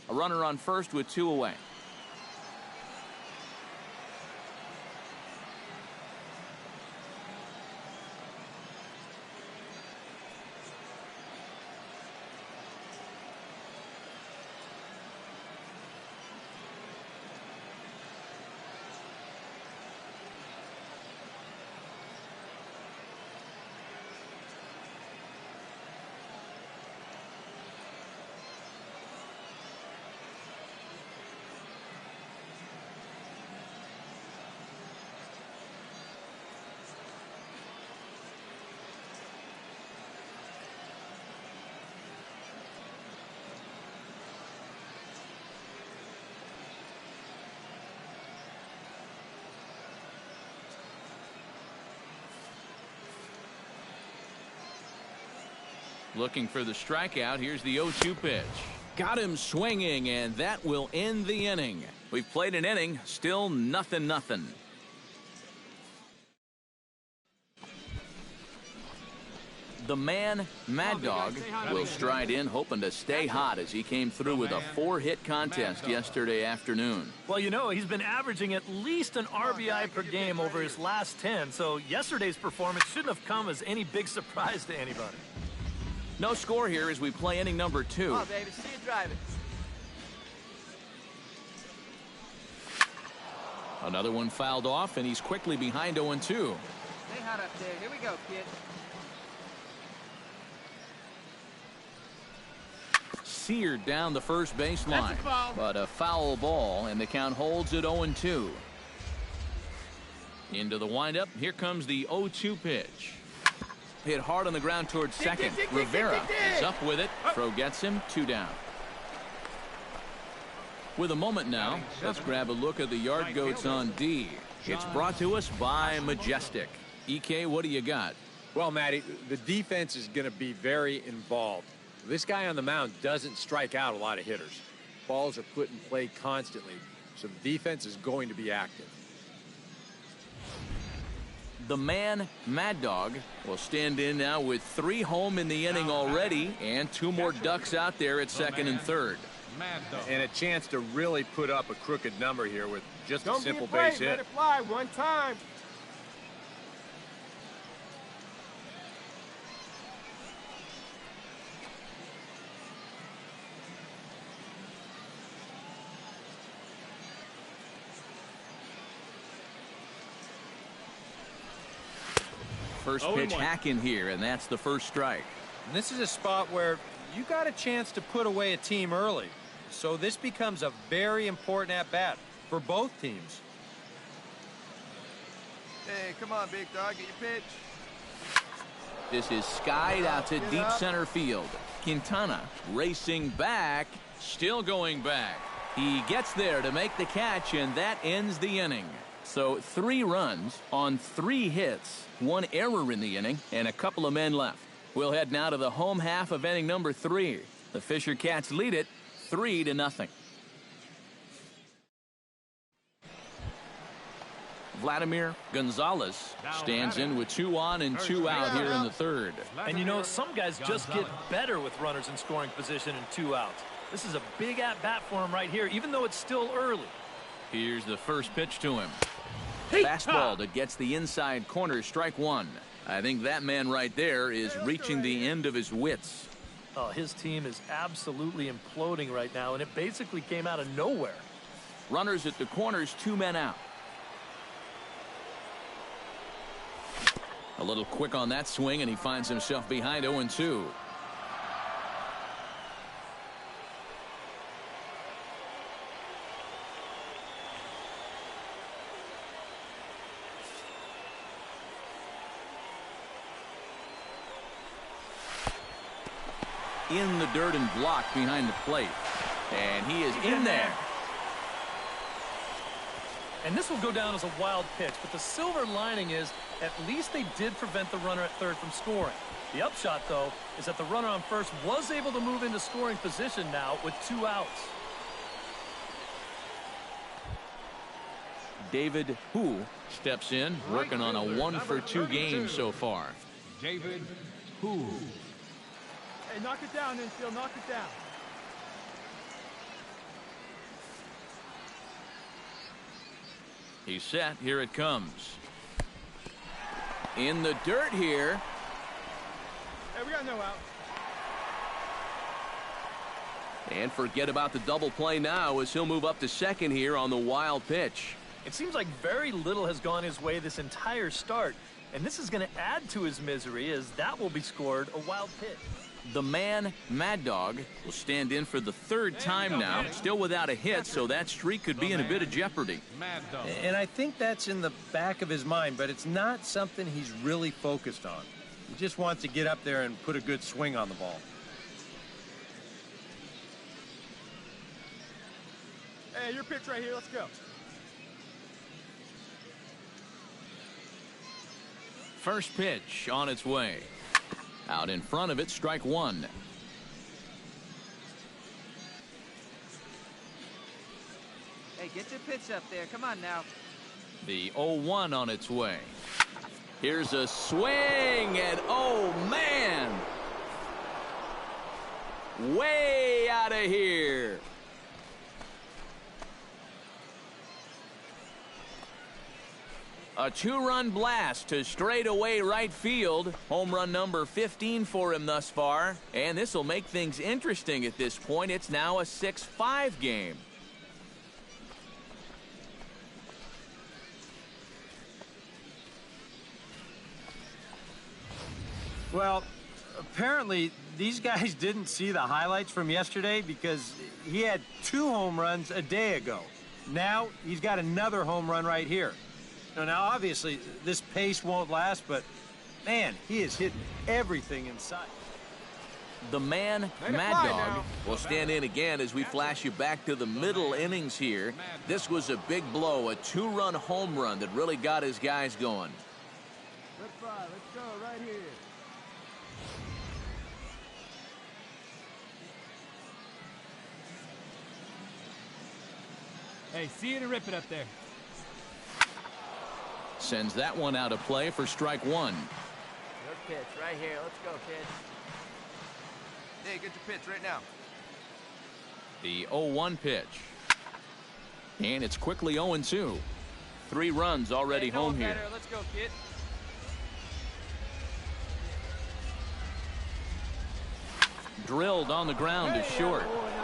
A runner on first with 2 away. Looking for the strikeout. Here's the 0-2 pitch. Got him swinging, and that will end the inning. We've played an inning, still nothing. The man, Mad Dog, will stride in, hoping to stay hot as he came through with a 4-hit contest yesterday afternoon. Well, you know, he's been averaging at least an RBI per game over his last 10, so yesterday's performance shouldn't have come as any big surprise to anybody. No score here as we play inning number 2. Come on, baby. See you drive it. Another one fouled off, and he's quickly behind 0-2. Stay hot up there. Here we go, kid. Seared down the first baseline, but a foul ball, and the count holds at 0-2. Into the windup. Here comes the 0-2 pitch. Hit hard on the ground towards second. Rivera is up with it. Throw gets him. 2 down. With a moment now, let's grab a look at the yard goats on D. It's brought to us by Majestic. EK, what do you got? Well, Matty, the defense is going to be very involved. This guy on the mound doesn't strike out a lot of hitters. Balls are put in play constantly, so the defense is going to be active. The man, Mad Dog, will stand in now with 3 home in the inning already and 2 more ducks out there at second and third. And a chance to really put up a crooked number here with just a simple Let base hit. it fly one time. First pitch hack in here, and that's the first strike. And this is a spot where you got a chance to put away a team early. So this becomes a very important at-bat for both teams. Hey, come on, big dog. Get your pitch. This is skied out to deep center field. Quintana racing back, still going back. He gets there to make the catch, and that ends the inning. So 3 runs on 3 hits, 1 error in the inning, and a couple of men left. We'll head now to the home half of inning number 3. The Fisher Cats lead it 3-0. Vladimir Gonzalez stands in with 2 on and 2 out here in the third. And you know, some guys just get better with runners in scoring position and 2 outs. This is a big at-bat for him right here, even though it's still early. Here's the first pitch to him. Fastball that gets the inside corner, strike 1. I think that man right there is reaching the end of his wits. Oh, his team is absolutely imploding right now, and it basically came out of nowhere. Runners at the corners, 2 men out. A little quick on that swing, and he finds himself behind 0-2. In the dirt and blocked behind the plate. And he is in there. And this will go down as a wild pitch, but the silver lining is at least they did prevent the runner at third from scoring. The upshot, though, is that the runner on first was able to move into scoring position now with 2 outs. David Hu steps in, working on a 1-for-2 game so far. David Hu. Hey, knock it down, infield. Knock it down. He's set. Here it comes. In the dirt here. Hey, we got no out. And forget about the double play now as he'll move up to second here on the wild pitch. It seems like very little has gone his way this entire start, and this is going to add to his misery as that will be scored a wild pitch. The man, Mad Dog, will stand in for the third time now, still without a hit, so that streak could be in a bit of jeopardy. And I think that's in the back of his mind, but it's not something he's really focused on. He just wants to get up there and put a good swing on the ball. Hey, your pitch right here. Let's go. First pitch on its way. Out in front of it, strike one. Hey, get your pitch up there. Come on now. The 0-1 on its way. Here's a swing, and oh, man! Way out of here. A two-run blast to straightaway right field. Home run number 15 for him thus far. And this will make things interesting at this point. It's now a 6-5 game. Well, apparently these guys didn't see the highlights from yesterday because he had 2 home runs a day ago. Now he's got another home run right here. Now, obviously, this pace won't last, but, man, he is hitting everything in sight. The man, Mad Dog, will stand in again as we flash you back to the middle innings here. This was a big blow, a 2-run home run that really got his guys going. Let's go right here. Hey, see it and rip it up there. Sends that one out of play for strike one. Good pitch right here. Let's go, kid. Hey, get your pitch right now. The 0-1 pitch. And it's quickly 0-2. 3 runs already home here. Better. Let's go, kid. Drilled on the ground to short.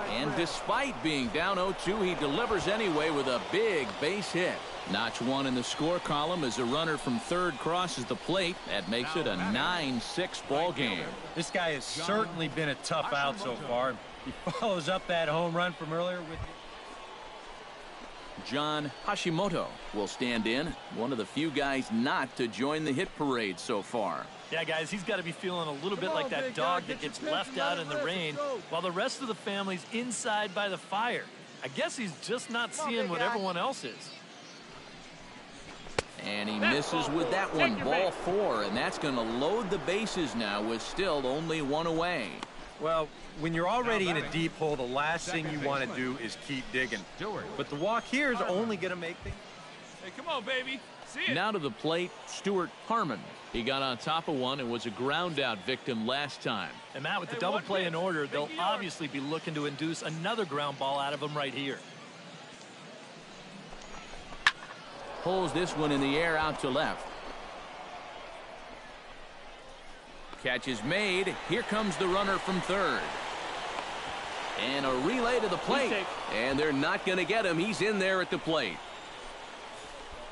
And despite being down 0-2, he delivers anyway with a big base hit. Notch 1 in the score column as a runner from third crosses the plate. That makes it a 9-6 ball game. This guy has certainly been a tough out so far. He follows up that home run from earlier with John Hashimoto will stand in, one of the few guys not to join the hit parade so far. Yeah, guys, he's got to be feeling a little bit like that dog that gets left out in the rain while the rest of the family's inside by the fire. I guess he's just not seeing what everyone else is. And he misses with that one, ball 4, and that's going to load the bases now with still only 1 away. Well, when you're already in a deep hole, the last thing you want to do is keep digging. But the walk here is only going to make things. Hey, come on, baby. See it. Now to the plate, Stuart Harmon. He got on top of one and was a ground-out victim last time. And Matt, with the double play in order, they'll obviously be looking to induce another ground ball out of him right here. Pulls this one in the air out to left. Catch is made. Here comes the runner from third. And a relay to the plate. And they're not going to get him. He's in there at the plate.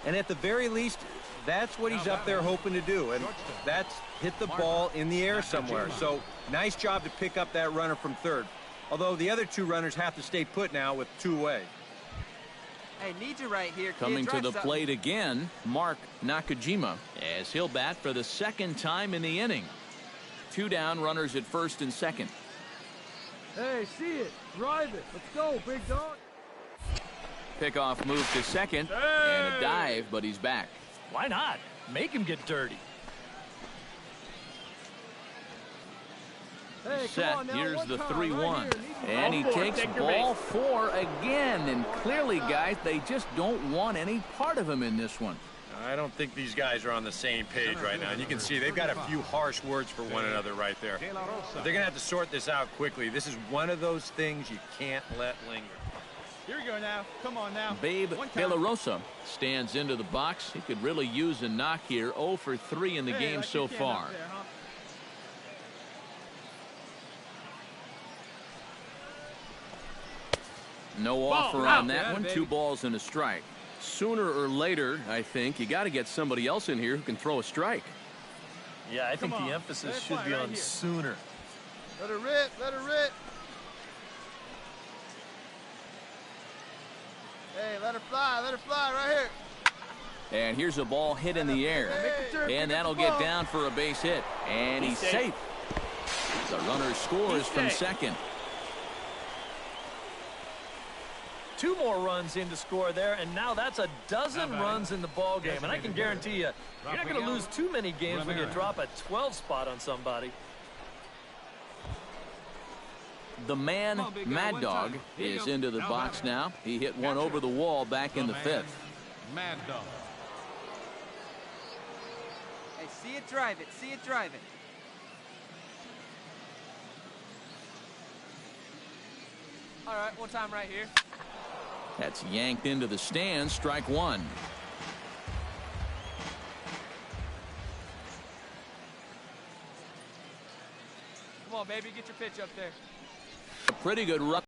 And at the very least, that's what he's up there hoping to do. And that's hit the ball in the air somewhere. So nice job to pick up that runner from third. Although the other 2 runners have to stay put now with 2 away. Hey, need you right here, kid. Coming to Drive the something. plate again, Mark Nakajima, as he'll bat for the 2nd time in the inning. 2 down, runners at first and second. Hey, see it. Drive it. Let's go, big dog. Pickoff move to second, and a dive, but he's back. Why not? Make him get dirty. Hey, Set. come on now. Here's One the time, 3-1. right here. And he Ball 4, takes take your ball base. 4 again. And clearly, guys, they just don't want any part of him in this one. I don't think these guys are on the same page right now. And you can see they've got a few harsh words for one another right there. But they're going to have to sort this out quickly. This is one of those things you can't let linger. Here we go now. Come on now. Babe Villarosa stands into the box. He could really use a knock here. 0 for 3 in the game like so you can far. up there, huh? No offer on that one. 2 balls and a strike. Sooner or later, I think, you got to get somebody else in here who can throw a strike. Yeah, I think Come on. the emphasis Let it should fly be right on here. sooner. Let her rip. Let her rip. Hey, let her fly right here. And here's a ball hit in the air. And that'll get down for a base hit. And he's safe. The runner scores from second. 2 more runs in to score there, and now that's a dozen runs in the ball game. And I can guarantee you, you're not going to lose too many games when you drop a 12 spot on somebody. The man, Mad Dog, is into the box now. He hit one over the wall back in the 5th. Mad Dog. Hey, see it, drive it. See it, drive it. All right, one time right here. That's yanked into the stands. Strike 1. Come on, baby, get your pitch up there. A pretty good run.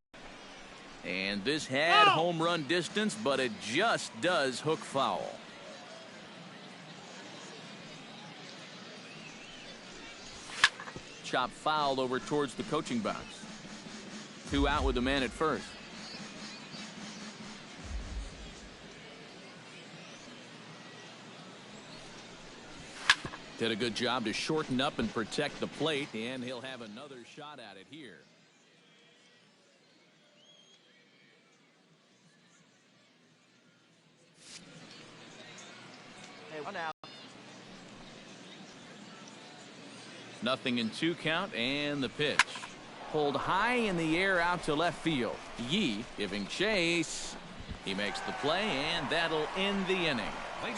And this had home run distance, but it just does hook foul. Chop fouled over towards the coaching box. 2 out with the man at first. Did a good job to shorten up and protect the plate, and he'll have another shot at it here. Hey, 1 out. Nothing in 2 count, and the pitch. Pulled high in the air out to left field. Yee giving chase. He makes the play, and that'll end the inning.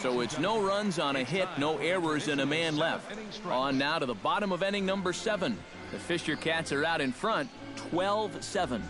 So it's no runs on a hit, no errors, and a man left. On now to the bottom of inning number 7. The Fisher Cats are out in front, 12-7.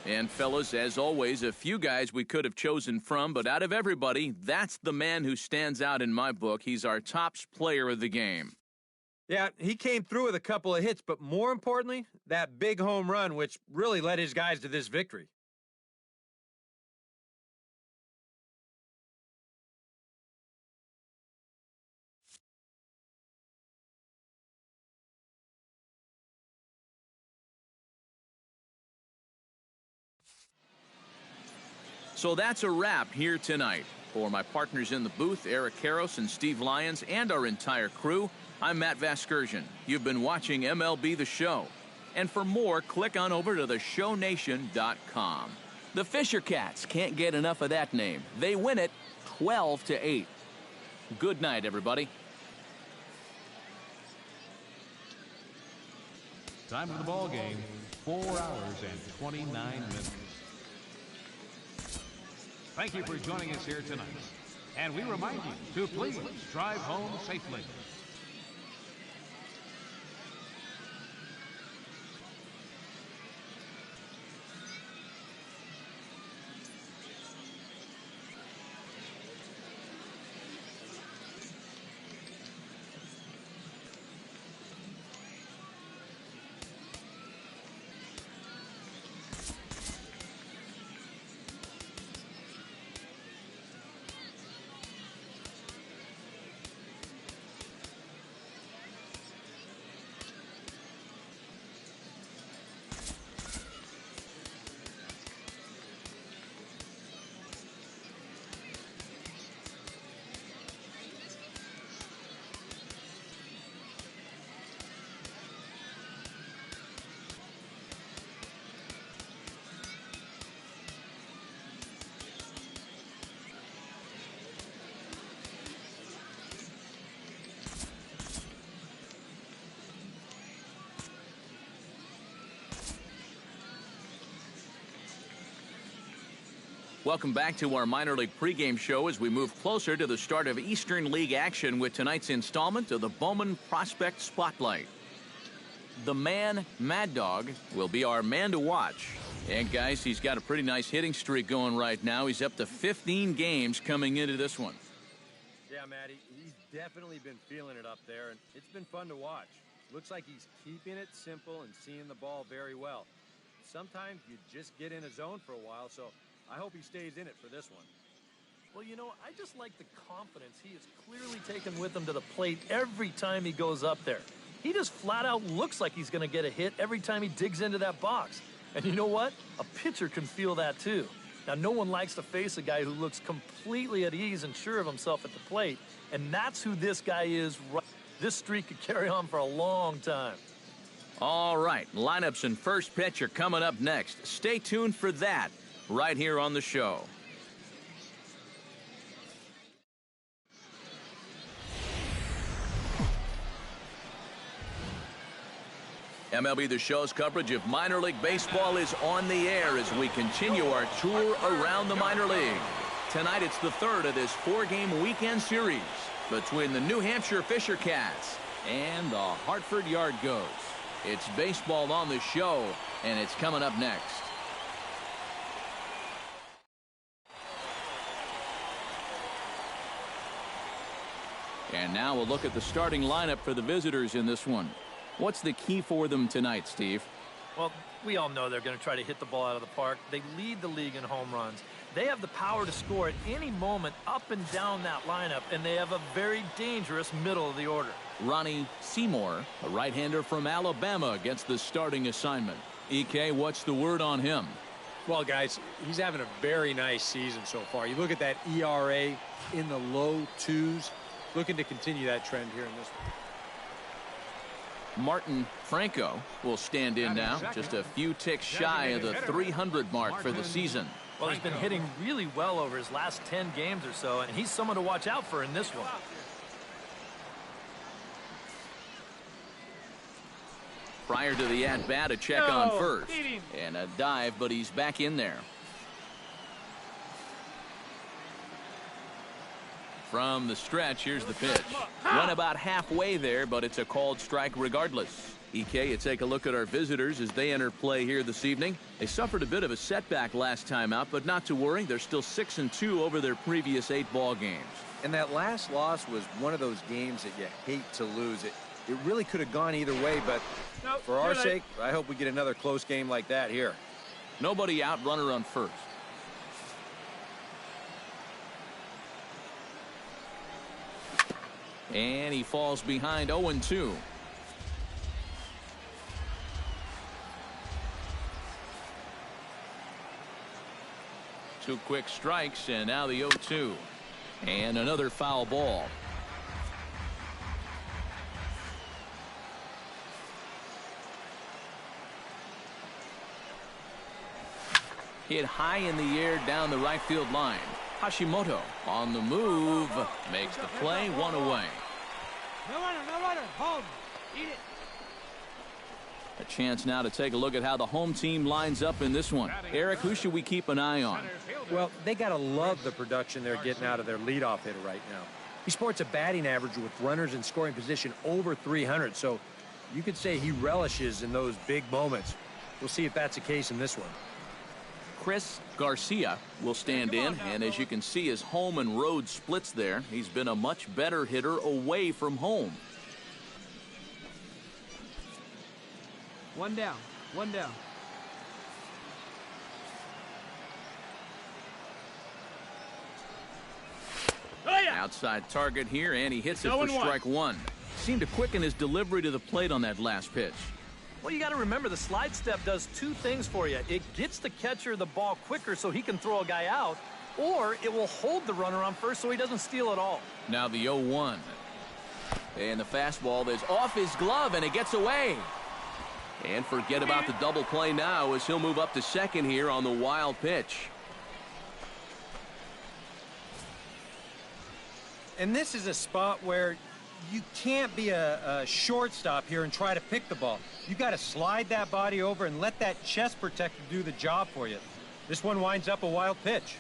And fellas, as always, a few guys we could have chosen from, but out of everybody, that's the man who stands out in my book. He's our top player of the game. Yeah, he came through with a couple of hits, but more importantly, that big home run, which really led his guys to this victory. So that's a wrap here tonight. For my partners in the booth, Eric Karros and Steve Lyons, and our entire crew, I'm Matt Vasgersian. You've been watching MLB The Show. And for more, click on over to theshownation.com. The Fisher Cats can't get enough of that name. They win it 12-8. Good night, everybody. Time of the ball game, 4 hours and 29 minutes. Thank you for joining us here tonight. And we remind you to please drive home safely. Welcome back to our minor league pregame show as we move closer to the start of Eastern League action with tonight's installment of the Bowman Prospect Spotlight. The man, Mad Dog, will be our man to watch. And guys, he's got a pretty nice hitting streak going right now. He's up to 15 games coming into this one. Yeah, Matty, he's definitely been feeling it up there, and it's been fun to watch. Looks like he's keeping it simple and seeing the ball very well. Sometimes you just get in a zone for a while, so I hope he stays in it for this one. Well, you know, I just like the confidence he is clearly taking with him to the plate every time he goes up there. He just flat out looks like he's going to get a hit every time he digs into that box. And you know what? A pitcher can feel that too. Now, no one likes to face a guy who looks completely at ease and sure of himself at the plate, and that's who this guy is. This streak could carry on for a long time. All right, lineups and first pitch are coming up next. Stay tuned for that right here on the show. MLB The Show's coverage of minor league baseball is on the air as we continue our tour around the minor league. Tonight it's the third of this four-game weekend series between the New Hampshire Fisher Cats and the Hartford Yard Goats. It's baseball on the show, and it's coming up next. And now we'll look at the starting lineup for the visitors in this one. What's the key for them tonight, Steve? Well, we all know they're going to try to hit the ball out of the park. They lead the league in home runs. They have the power to score at any moment up and down that lineup, and they have a very dangerous middle of the order. Ronnie Seymour, a right-hander from Alabama, gets the starting assignment. EK, what's the word on him? Well, guys, he's having a very nice season so far. You look at that ERA in the low 2s. Looking to continue that trend here in this one. Martin Franco will stand in now, just a few ticks shy of the 300 mark for the season. Well, he's been hitting really well over his last 10 games or so, and he's someone to watch out for in this one. Prior to the at-bat, a check on first. And a dive, but he's back in there. From the stretch, here's the pitch. Went about halfway there, but it's a called strike regardless. EK, you take a look at our visitors as they enter play here this evening. They suffered a bit of a setback last time out, but not to worry. They're still 6-2 over their previous 8 ball games. And that last loss was one of those games that you hate to lose. It really could have gone either way, but for our sake, I hope we get another close game like that here. Nobody out, runner on first. And he falls behind 0-2. Two quick strikes, and now the 0-2. And another foul ball. Hit high in the air down the right field line. Hashimoto on the move, makes the play, one away. No runner, home. Eat it. A chance now to take a look at how the home team lines up in this one. Eric, who should we keep an eye on? Well, they got to love the production they're getting out of their leadoff hitter right now. He sports a batting average with runners in scoring position over 300, so you could say he relishes in those big moments. We'll see if that's the case in this one. Chris Garcia will stand in, and as you can see, his home and road splits there. He's been a much better hitter away from home. One down. Outside target here, and he hits it for strike one. Seemed to quicken his delivery to the plate on that last pitch. Well, you got to remember the slide step does two things for you. It gets the catcher the ball quicker so he can throw a guy out, or it will hold the runner on first so he doesn't steal it all. Now the 0-1. And the fastball is off his glove, and it gets away. And forget about the double play now as he'll move up to second here on the wild pitch. And this is a spot where you can't be a shortstop here and try to pick the ball. You got to slide that body over and let that chest protector do the job for you. This one winds up a wild pitch.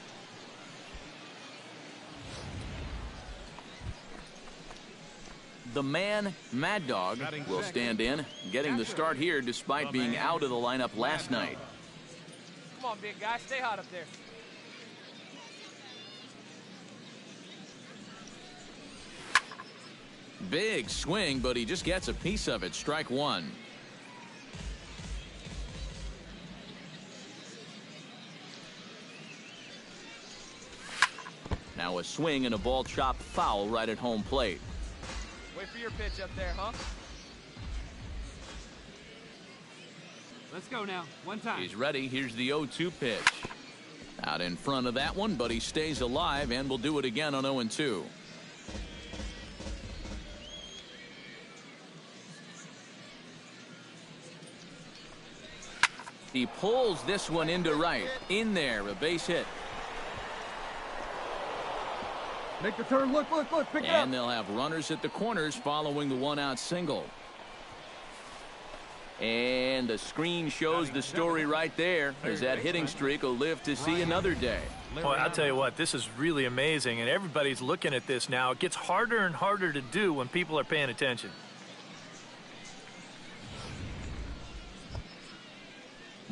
The man, Mad Dog, will stand in, getting the start here despite being out of the lineup last night. Come on, big guy. Stay hot up there. Big swing, but he just gets a piece of it. Strike one. Now a swing and a ball chopped foul right at home plate. Wait for your pitch up there, huh? Let's go now. One time. He's ready. Here's the 0-2 pitch. Out in front of that one, but he stays alive and will do it again on 0-2. He pulls this one into right. In there, a base hit. Make the turn. Look, pick it up. And they'll have runners at the corners following the one-out single. And the screen shows the story right there, as that hitting streak will live to see another day. Boy, I'll tell you what, this is really amazing, and everybody's looking at this now. It gets harder and harder to do when people are paying attention.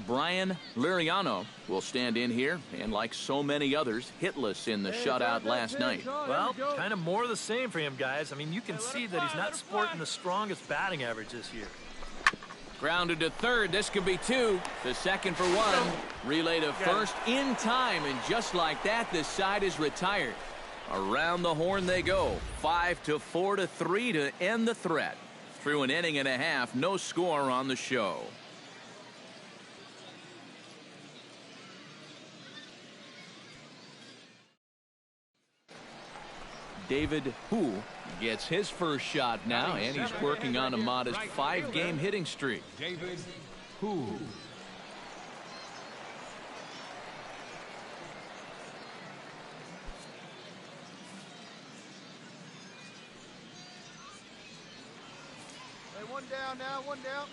Brian Liriano will stand in here, and like so many others, hitless in the shutout last night. Well, kind of more of the same for him, guys. I mean, you can see that he's not sporting the strongest batting average this year. Grounded to third. This could be two. The second for one. Relay to first in time, and just like that, the side is retired. Around the horn they go. 5-4-3 to end the threat. Through an inning and a half, no score on the show. David Hu gets his first shot now, and he's working on a modest 5-game hitting streak. David Hu. Hey, one down now, one down.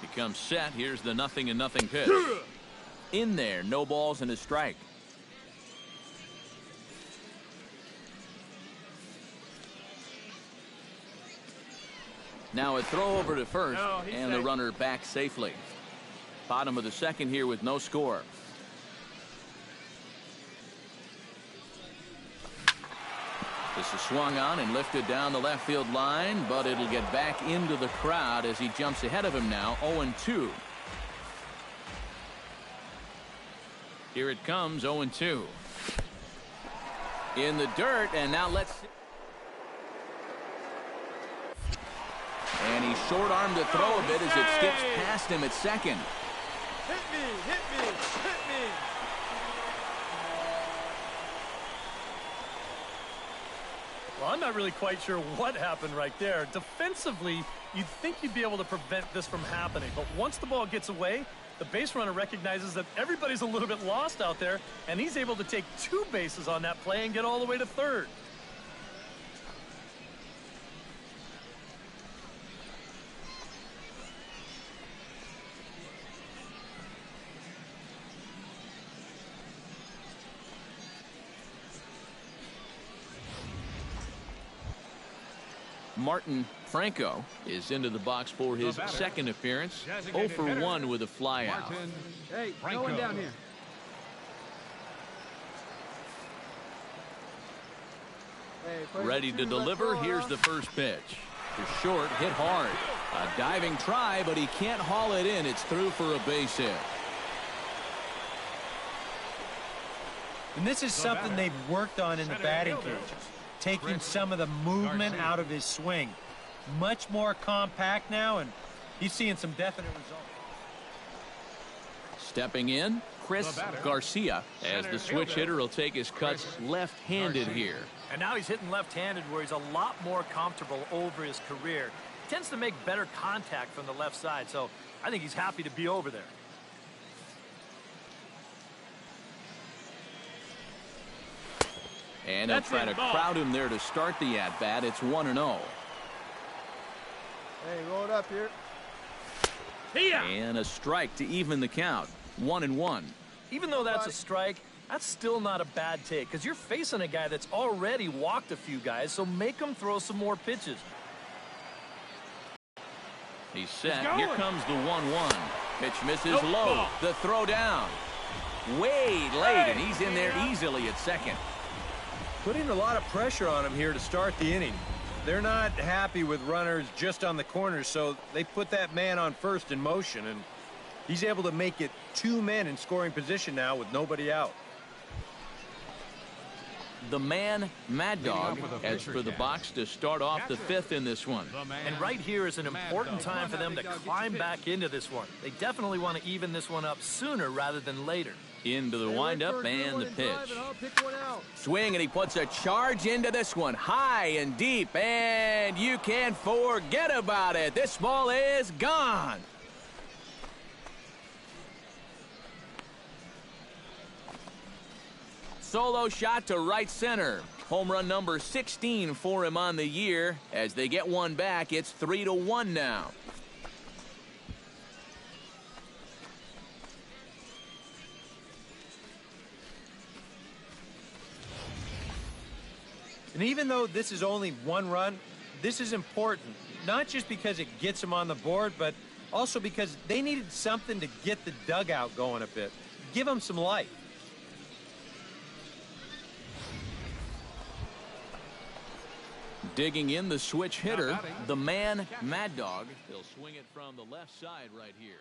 Becomes set. Here's the 0-0 pitch. In there, no balls and a strike. Now a throw over to first, and the runner back safely. Bottom of the second here with no score. This is swung on and lifted down the left field line, but it'll get back into the crowd as he jumps ahead of him now. 0-2. Here it comes, 0-2. In the dirt, and now let's see. And he short-armed the throw a bit as it skips past him at second. Hit me, hit me, hit me. Well, I'm not really quite sure what happened right there. Defensively, you'd think you'd be able to prevent this from happening. But once the ball gets away, the base runner recognizes that everybody's a little bit lost out there, and he's able to take 2 bases on that play and get all the way to third. Martin Franco is into the box for his second appearance. 0 for 1 with a flyout. Hey, no one down here. Hey, Ready to deliver. Here's the first pitch. To short, hit hard. A diving try, but he can't haul it in. It's through for a base hit. And this is something they've worked on in the batting cage. Taking some of the movement out of his swing. Much more compact now, and he's seeing some definite results. Stepping in, Chris Garcia, as the switch hitter will take his cuts left-handed here. And now he's hitting left-handed where he's a lot more comfortable over his career. He tends to make better contact from the left side, so I think he's happy to be over there. And they'll try to crowd him there to start the at-bat. It's 1-0. Hey, roll it up here. And a strike to even the count. 1-1. Even though that's a strike, that's still not a bad take because you're facing a guy that's already walked a few guys, so make him throw some more pitches. He's set. Here comes the 1-1. Pitch misses low. The throw down. Way late, and he's in there easily at second. Putting a lot of pressure on him here to start the inning. They're not happy with runners just on the corners, so they put that man on first in motion, and he's able to make it 2 men in scoring position now with nobody out. The man, Mad Dog, heads for the box to start off the 5th in this one. And right here is an important time for them to climb back into this one. They definitely want to even this one up sooner rather than later. Into the windup and the pitch. Swing, and he puts a charge into this one. High and deep, and you can't forget about it. This ball is gone. Solo shot to right center. Home run number 16 for him on the year. As they get one back, it's 3-1 now. And even though this is only 1 run, this is important. Not just because it gets them on the board, but also because they needed something to get the dugout going a bit. Give them some life. Digging in the switch hitter, the man, Mad Dog. He'll swing it from the left side right here.